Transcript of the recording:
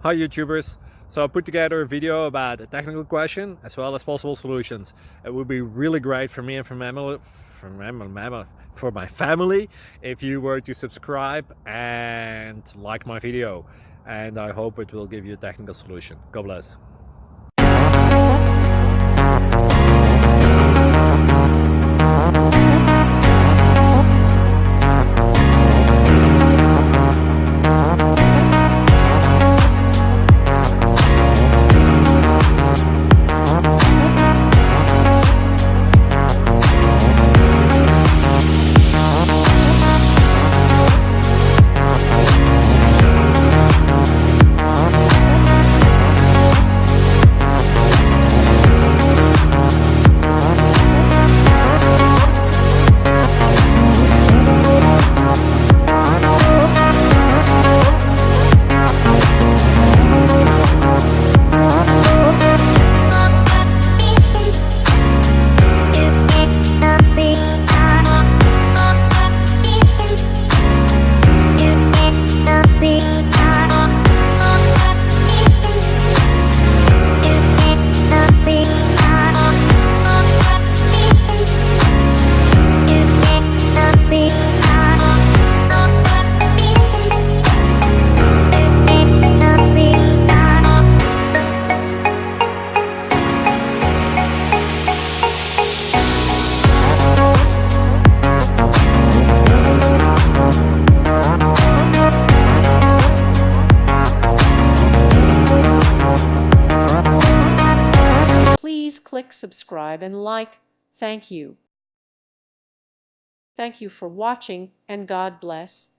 Hi YouTubers! So I put together a video about a technical question as well as possible solutions. It would be really great for me and for my family if you were to subscribe and like my video, and I hope it will give you a technical solution. God bless. Please click subscribe and like. Thank you. Thank you for watching, and God bless.